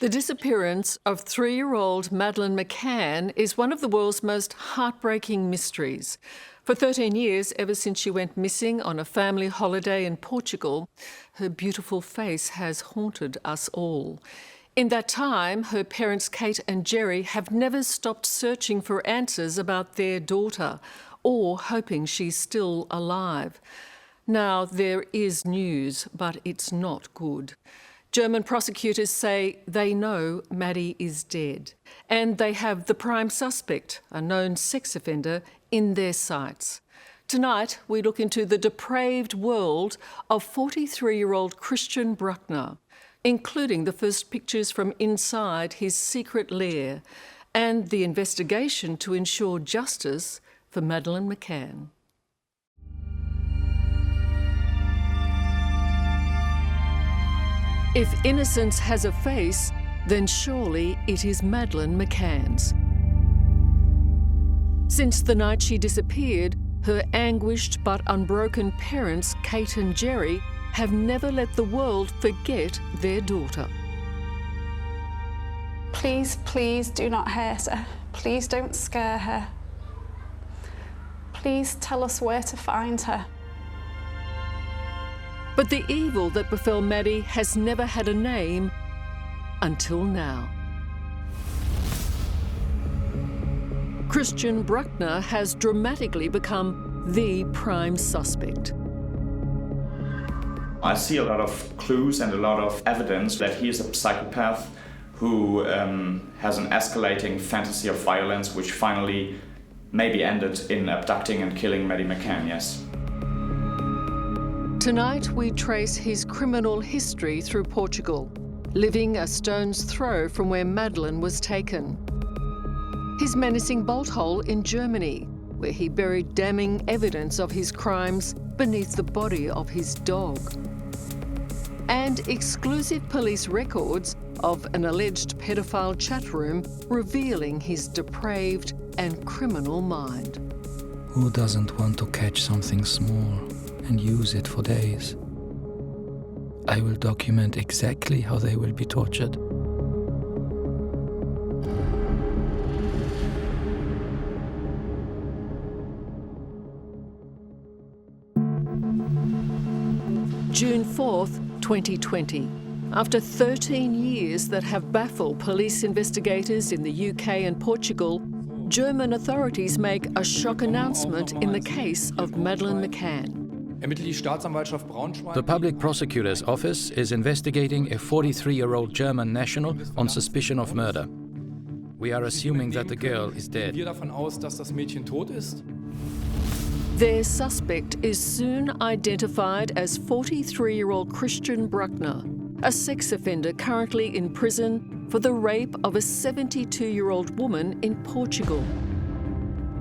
The disappearance of 3-year-old Madeleine McCann is one of the world's most heartbreaking mysteries. For 13 years, ever since she went missing on a family holiday in Portugal, her beautiful face has haunted us all. In that time, her parents Kate and Gerry have never stopped searching for answers about their daughter or hoping she's still alive. Now, there is news, but it's not good. German prosecutors say they know Maddie is dead, and they have the prime suspect, a known sex offender, in their sights. Tonight, we look into the depraved world of 43-year-old Christian Bruckner, including the first pictures from inside his secret lair and the investigation to ensure justice for Madeleine McCann. If innocence has a face, then surely it is Madeleine McCann's. Since the night she disappeared, her anguished but unbroken parents, Kate and Gerry, have never let the world forget their daughter. Please, please do not hurt her. Please don't scare her. Please tell us where to find her. But the evil that befell Maddie has never had a name until now. Christian Bruckner has dramatically become the prime suspect. I see a lot of clues and a lot of evidence that he is a psychopath who has an escalating fantasy of violence, which finally maybe ended in abducting and killing Maddie McCann, yes. Tonight, we trace his criminal history through Portugal, living a stone's throw from where Madeleine was taken. His menacing bolt hole in Germany, where he buried damning evidence of his crimes beneath the body of his dog. And exclusive police records of an alleged pedophile chat room revealing his depraved and criminal mind. Who doesn't want to catch something small and use it for days? I will document exactly how they will be tortured. June 4th, 2020. After 13 years that have baffled police investigators in the UK and Portugal, German authorities make a shock announcement in the case of Madeleine McCann. The public prosecutor's office is investigating a 43-year-old German national on suspicion of murder. We are assuming that the girl is dead. Their suspect is soon identified as 43-year-old Christian Bruckner, a sex offender currently in prison for the rape of a 72-year-old woman in Portugal.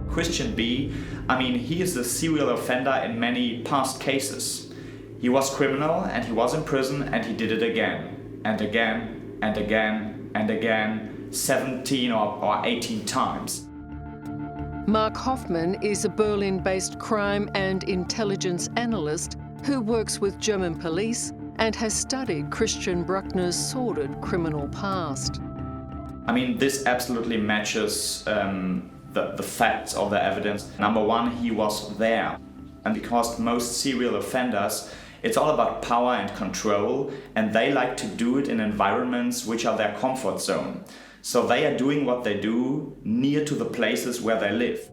Christian B, he is a serial offender in many past cases. He was criminal and he was in prison and he did it again and again and again and again, 17 or 18 times. Mark Hoffman is a Berlin-based crime and intelligence analyst who works with German police and has studied Christian Bruckner's sordid criminal past. This absolutely matches the facts of the evidence. Number one, he was there. And because most serial offenders, it's all about power and control, and they like to do it in environments which are their comfort zone. So they are doing what they do near to the places where they live.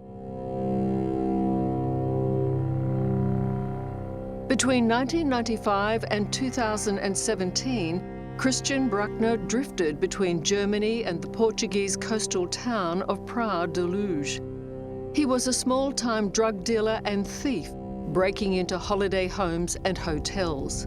Between 1995 and 2017, Christian Bruckner drifted between Germany and the Portuguese coastal town of Praia de Luz. He was a small-time drug dealer and thief, breaking into holiday homes and hotels.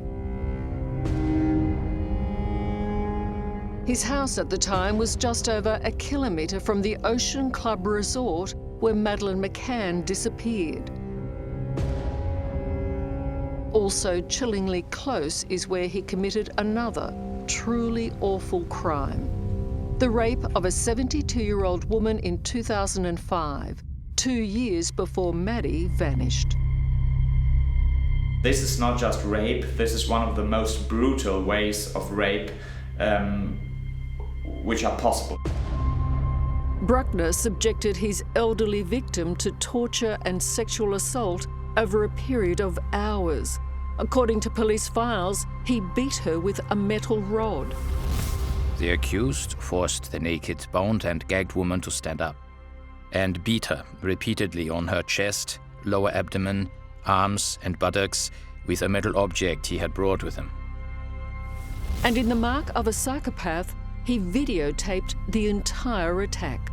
His house at the time was just over a kilometre from the Ocean Club Resort where Madeleine McCann disappeared. Also chillingly close is where he committed another truly awful crime. The rape of a 72-year-old woman in 2005, 2 years before Maddie vanished. This is not just rape, this is one of the most brutal ways of rape which are possible. Bruckner subjected his elderly victim to torture and sexual assault over a period of hours. According to police files, he beat her with a metal rod. The accused forced the naked, bound and gagged woman to stand up and beat her repeatedly on her chest, lower abdomen, arms and buttocks with a metal object he had brought with him. And in the mark of a psychopath, he videotaped the entire attack.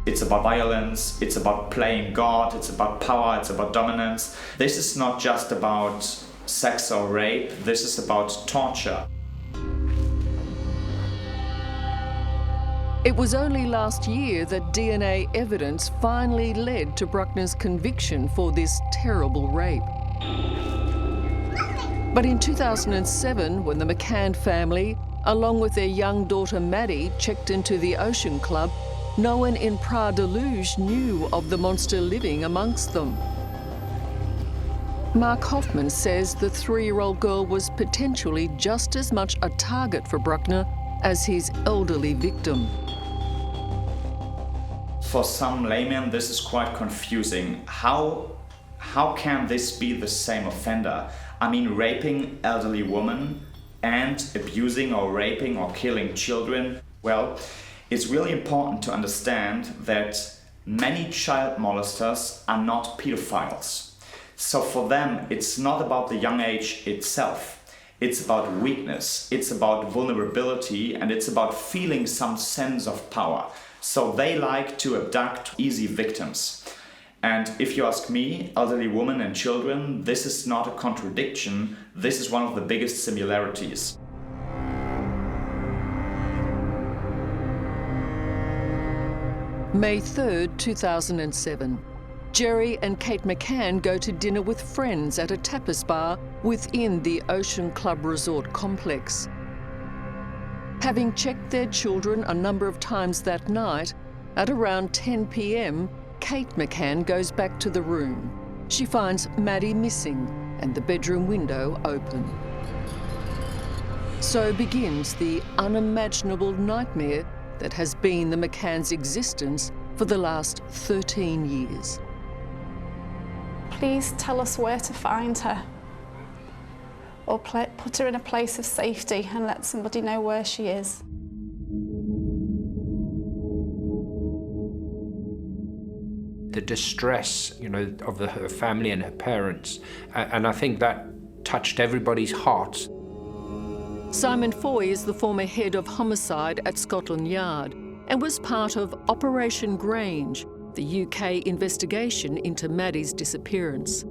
It's about violence, it's about playing God, it's about power, it's about dominance. This is not just about sex or rape, this is about torture. It was only last year that DNA evidence finally led to Bruckner's conviction for this terrible rape. But in 2007, when the McCann family, along with their young daughter Maddie, checked into the Ocean Club, no one in Pras-de-Luge knew of the monster living amongst them. Mark Hoffman says the 3-year-old girl was potentially just as much a target for Bruckner as his elderly victim. For some laymen, this is quite confusing. How can this be the same offender? I mean, raping elderly women and abusing or raping or killing children? Well, it's really important to understand that many child molesters are not pedophiles. So for them, it's not about the young age itself. It's about weakness, it's about vulnerability, and it's about feeling some sense of power. So they like to abduct easy victims. And if you ask me, elderly women and children, this is not a contradiction, this is one of the biggest similarities. May 3rd, 2007. Gerry and Kate McCann go to dinner with friends at a tapas bar within the Ocean Club Resort complex. Having checked their children a number of times that night, at around 10 p.m, Kate McCann goes back to the room. She finds Maddie missing and the bedroom window open. So begins the unimaginable nightmare that has been the McCann's existence for the last 13 years. Please tell us where to find her, or put her in a place of safety and let somebody know where she is. The distress, of her family and her parents, and I think that touched everybody's hearts. Simon Foy is the former head of homicide at Scotland Yard and was part of Operation Grange, the UK investigation into Maddie's disappearance.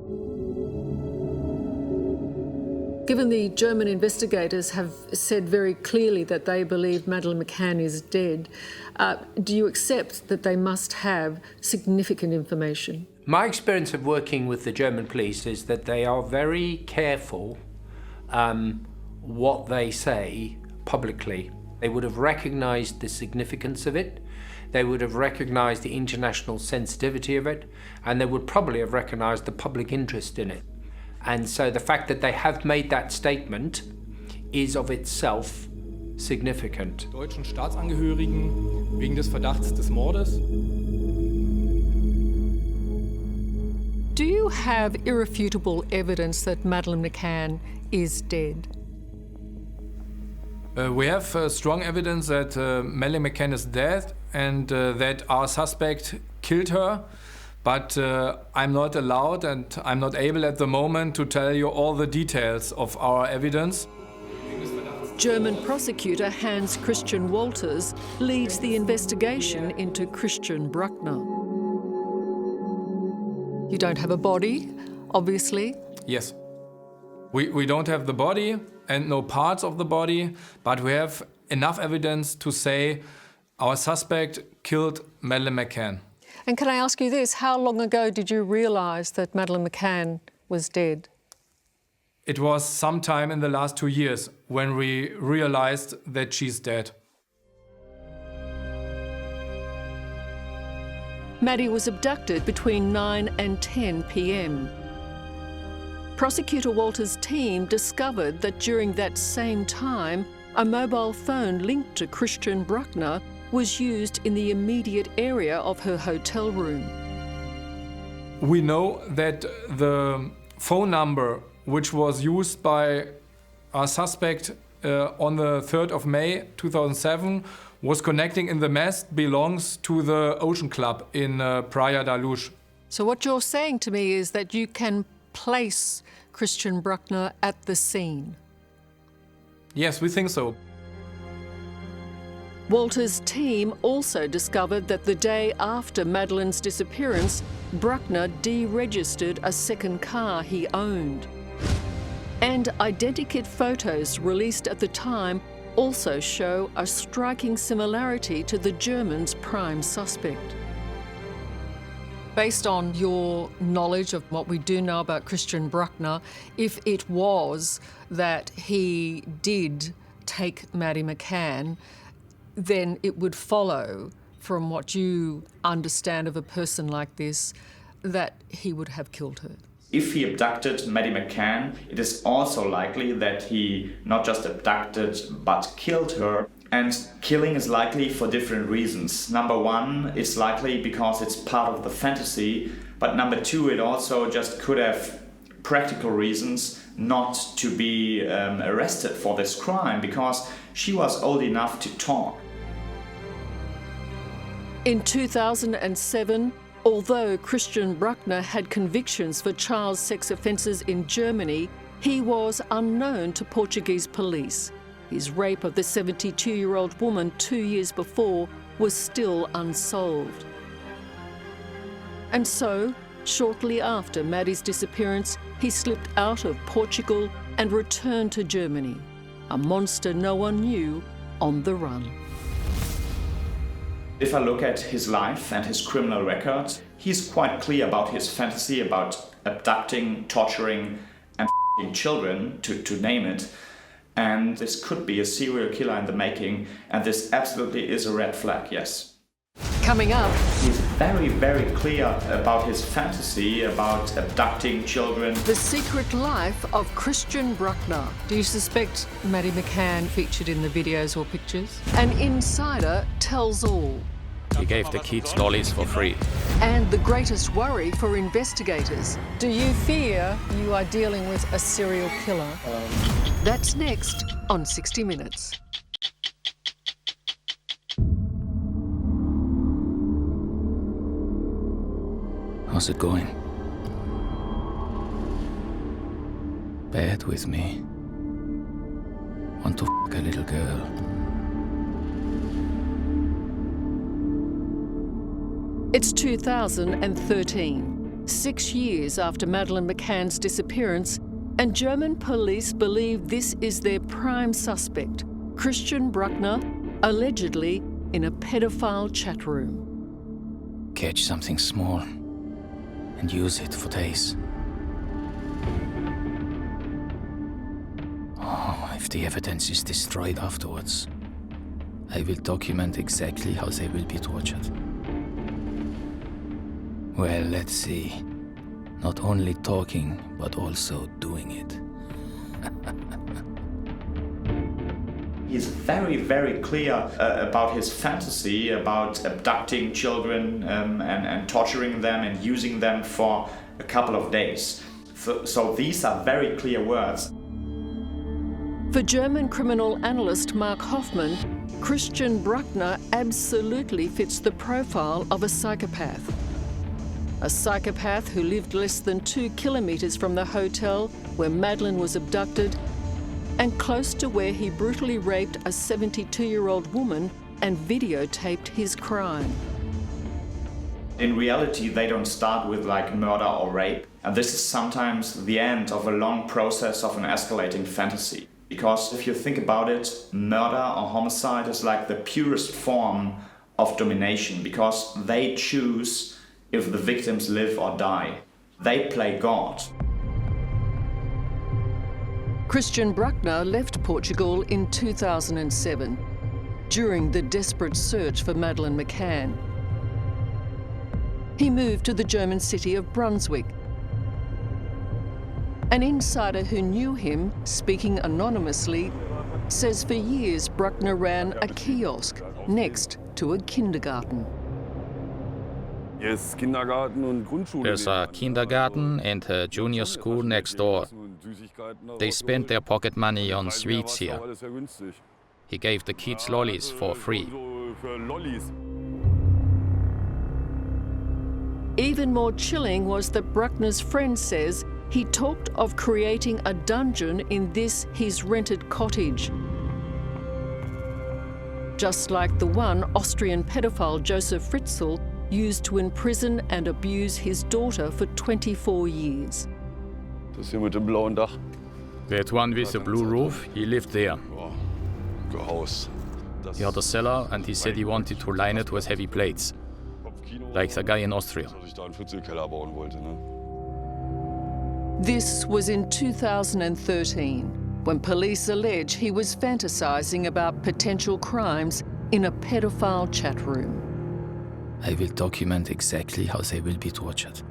Given the German investigators have said very clearly that they believe Madeleine McCann is dead, do you accept that they must have significant information? My experience of working with the German police is that they are very careful what they say publicly. They would have recognised the significance of it, they would have recognised the international sensitivity of it, and they would probably have recognised the public interest in it. And so the fact that they have made that statement is of itself significant. Deutschen Staatsangehörigen wegen des Verdachts des Mordes. Do you have irrefutable evidence that Madeleine McCann is dead? We have strong evidence that Madeleine McCann is dead and that our suspect killed her, but I'm not allowed and I'm not able at the moment to tell you all the details of our evidence. German prosecutor Hans Christian Walters leads the investigation into Christian Bruckner. You don't have a body, obviously. Yes. We don't have the body and no parts of the body, but we have enough evidence to say our suspect killed Madeleine McCann. And can I ask you this, how long ago did you realise that Madeleine McCann was dead? It was sometime in the last 2 years when we realised that she's dead. Maddie was abducted between 9 and 10 p.m. Prosecutor Walters' team discovered that during that same time, A mobile phone linked to Christian Bruckner was used in the immediate area of her hotel room. We know that the phone number which was used by our suspect on the 3rd of May 2007 was connecting in the mast belongs to the Ocean Club in Praia da Luz. So what you're saying to me is that you can place Christian Bruckner at the scene. Yes, we think so. Walter's team also discovered that the day after Madeleine's disappearance, Bruckner deregistered a second car he owned. And identikit photos released at the time also show a striking similarity to the German's prime suspect. Based on your knowledge of what we do know about Christian Bruckner, if it was that he did take Maddie McCann, then it would follow from what you understand of a person like this that he would have killed her. If he abducted Maddie McCann, it is also likely that he not just abducted but killed her. And killing is likely for different reasons. Number one, it's likely because it's part of the fantasy, but number two, it also just could have practical reasons not to be arrested for this crime because she was old enough to talk. In 2007, although Christian Bruckner had convictions for child sex offences in Germany, he was unknown to Portuguese police. His rape of the 72-year-old woman 2 years before was still unsolved. And so, shortly after Maddie's disappearance, he slipped out of Portugal and returned to Germany, a monster no one knew on the run. If I look at his life and his criminal record, he's quite clear about his fantasy about abducting, torturing and f***ing children, to name it. And this could be a serial killer in the making, and this absolutely is a red flag, yes. Coming up, he's very, very clear about his fantasy about abducting children. The secret life of Christian Bruckner. Do you suspect Maddie McCann featured in the videos or pictures? An insider tells all. He gave the kids lollies for free. And the greatest worry for investigators. Do you fear you are dealing with a serial killer? That's next on 60 Minutes. How's it going? Bad with me. Want to f*** a little girl. It's 2013, 6 years after Madeleine McCann's disappearance, and German police believe this is their prime suspect, Christian Bruckner, allegedly in a pedophile chat room. Catch something small and use it for days. Oh, if the evidence is destroyed afterwards, I will document exactly how they will be tortured. Well, let's see. Not only talking, but also doing it. He's very, very clear about his fantasy about abducting children and torturing them and using them for a couple of days. So these are very clear words. For German criminal analyst Mark Hoffman, Christian Bruckner absolutely fits the profile of a psychopath. A psychopath who lived less than 2 kilometres from the hotel where Madeleine was abducted and close to where he brutally raped a 72-year-old woman and videotaped his crime. In reality, they don't start with like murder or rape. And this is sometimes the end of a long process of an escalating fantasy. Because if you think about it, murder or homicide is like the purest form of domination because they choose if the victims live or die. They play God. Christian Bruckner left Portugal in 2007 during the desperate search for Madeleine McCann. He moved to the German city of Brunswick. An insider who knew him, speaking anonymously, says for years Bruckner ran a kiosk next to a kindergarten. There's a kindergarten and a junior school next door. They spent their pocket money on sweets here. He gave the kids lollies for free. Even more chilling was that Bruckner's friend says he talked of creating a dungeon in this his rented cottage, just like the one Austrian pedophile Josef Fritzl used to imprison and abuse his daughter for 24 years. That one with the blue roof, he lived there. He had a cellar and he said he wanted to line it with heavy plates, like the guy in Austria. This was in 2013, when police allege he was fantasizing about potential crimes in a pedophile chat room. I will document exactly how they will be tortured.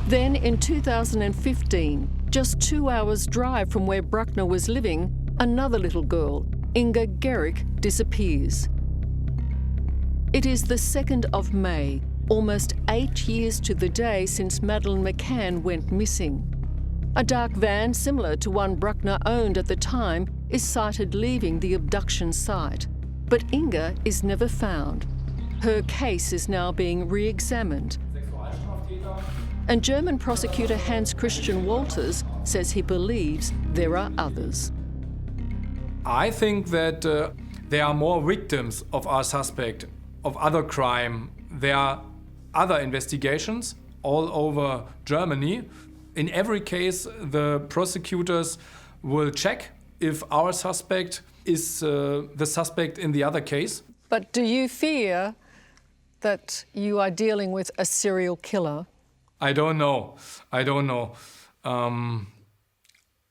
Then in 2015, just 2 hours' drive from where Bruckner was living, another little girl, Inga Gerrick, disappears. It is the 2nd of May, almost 8 years to the day since Madeleine McCann went missing. A dark van similar to one Bruckner owned at the time is sighted leaving the abduction site. But Inga is never found. Her case is now being re-examined. And German prosecutor Hans Christian Walters says he believes there are others. I think that there are more victims of our suspect, of other crime. There are other investigations all over Germany. In every case, the prosecutors will check if our suspect is the suspect in the other case. But do you fear that you are dealing with a serial killer? I don't know. I'm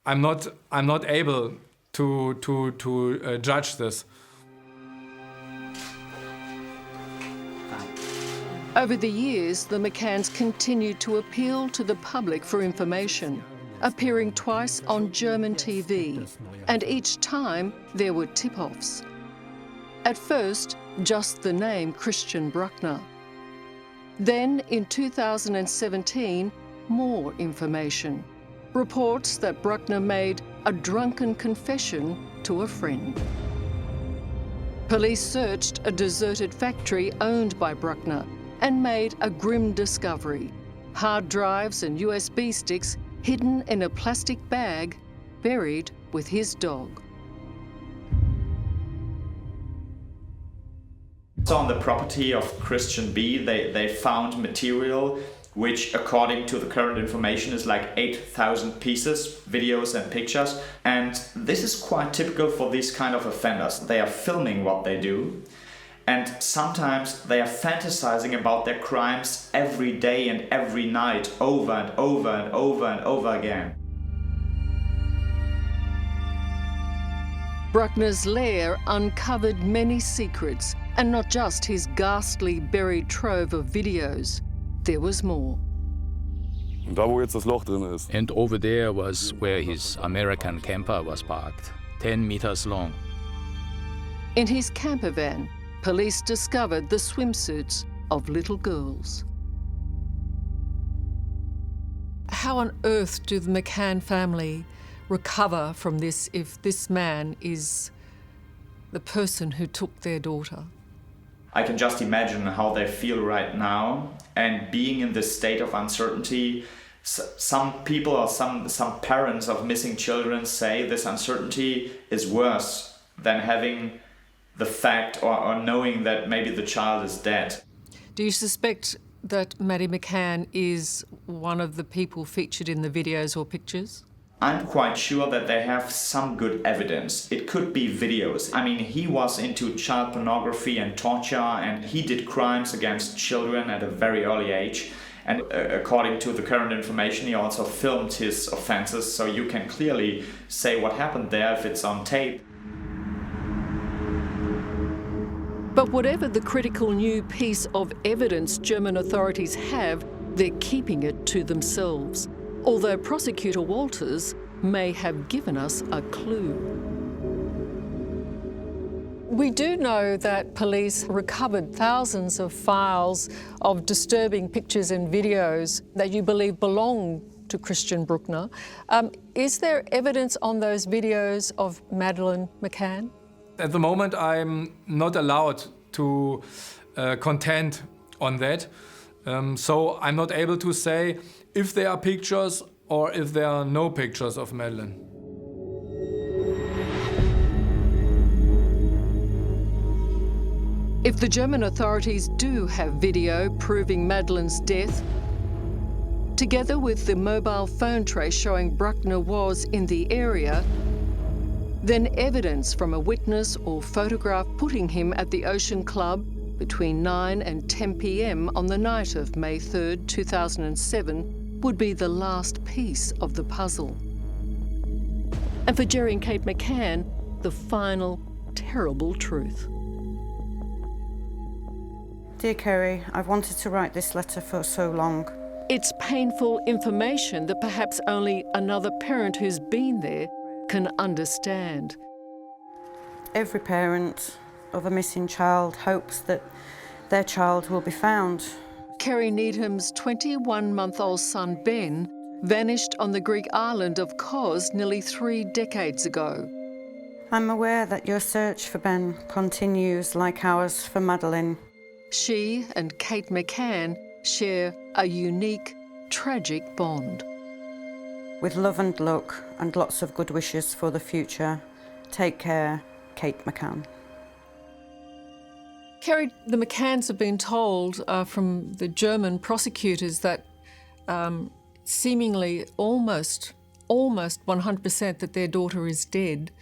not able to judge this. Over the years, the McCanns continued to appeal to the public for information, appearing twice on German TV, and each time there were tip-offs. At first, just the name Christian Bruckner. Then, in 2017, more information. Reports that Bruckner made a drunken confession to a friend. Police searched a deserted factory owned by Bruckner and made a grim discovery: hard drives and USB sticks hidden in a plastic bag, buried with his dog. So on the property of Christian B, they found material which, according to the current information, is like 8,000 pieces, videos and pictures. And this is quite typical for these kind of offenders. They are filming what they do, and sometimes they are fantasizing about their crimes every day and every night, over and over and over and over again. Bruckner's lair uncovered many secrets, and not just his ghastly buried trove of videos. There was more. And over there was where his American camper was parked, 10 meters long. In his camper van, police discovered the swimsuits of little girls. How on earth do the McCann family recover from this if this man is the person who took their daughter? I can just imagine how they feel right now, and being in this state of uncertainty. Some people or some parents of missing children say this uncertainty is worse than having the fact or knowing that maybe the child is dead. Do you suspect that Maddie McCann is one of the people featured in the videos or pictures? I'm quite sure that they have some good evidence. It could be videos. I mean, he was into child pornography and torture, and he did crimes against children at a very early age. And according to the current information, he also filmed his offenses, so you can clearly say what happened there if it's on tape. But whatever the critical new piece of evidence German authorities have, they're keeping it to themselves. Although prosecutor Walters may have given us a clue. We do know that police recovered thousands of files of disturbing pictures and videos that you believe belong to Christian Bruckner. Is there evidence on those videos of Madeleine McCann? At the moment, I'm not allowed to contend on that. So I'm not able to say if there are pictures or if there are no pictures of Madeleine. If the German authorities do have video proving Madeleine's death, together with the mobile phone trace showing Bruckner was in the area, then evidence from a witness or photograph putting him at the Ocean Club between 9 and 10 p.m. on the night of May 3rd, 2007 would be the last piece of the puzzle. And for Gerry and Kate McCann, the final terrible truth. Dear Kerry, I've wanted to write this letter for so long. It's painful information that perhaps only another parent who's been there can understand. Every parent of a missing child hopes that their child will be found. Kerry Needham's 21-month-old son Ben vanished on the Greek island of Kos nearly 3 decades ago. I'm aware that your search for Ben continues like ours for Madeleine. She and Kate McCann share a unique, tragic bond. With love and luck and lots of good wishes for the future, take care, Kate McCann. Kerry, the McCanns have been told from the German prosecutors that seemingly almost 100% that their daughter is dead,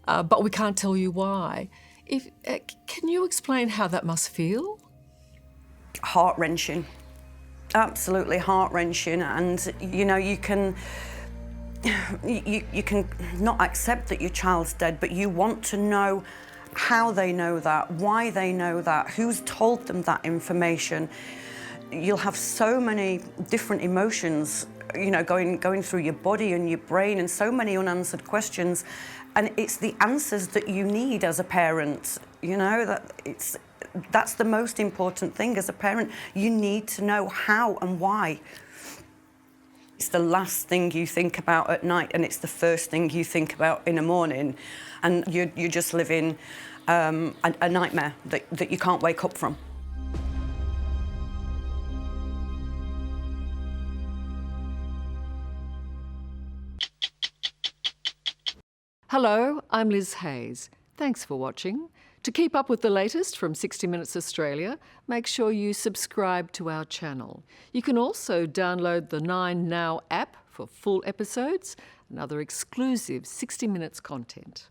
but we can't tell you why. Can you explain how that must feel? Heart-wrenching, absolutely heart-wrenching, and you know, you can not accept that your child's dead, but you want to know how they know that, why they know that, who's told them that information. You'll have so many different emotions, you know, going through your body and your brain, and so many unanswered questions. And it's the answers that you need as a parent, you know, that's the most important thing as a parent. You need to know how and why. It's the last thing you think about at night, and it's the first thing you think about in the morning, and you're just living a nightmare that you can't wake up from. Hello, I'm Liz Hayes. Thanks for watching. To keep up with the latest from 60 Minutes Australia, make sure you subscribe to our channel. You can also download the 9 Now app for full episodes and other exclusive 60 Minutes content.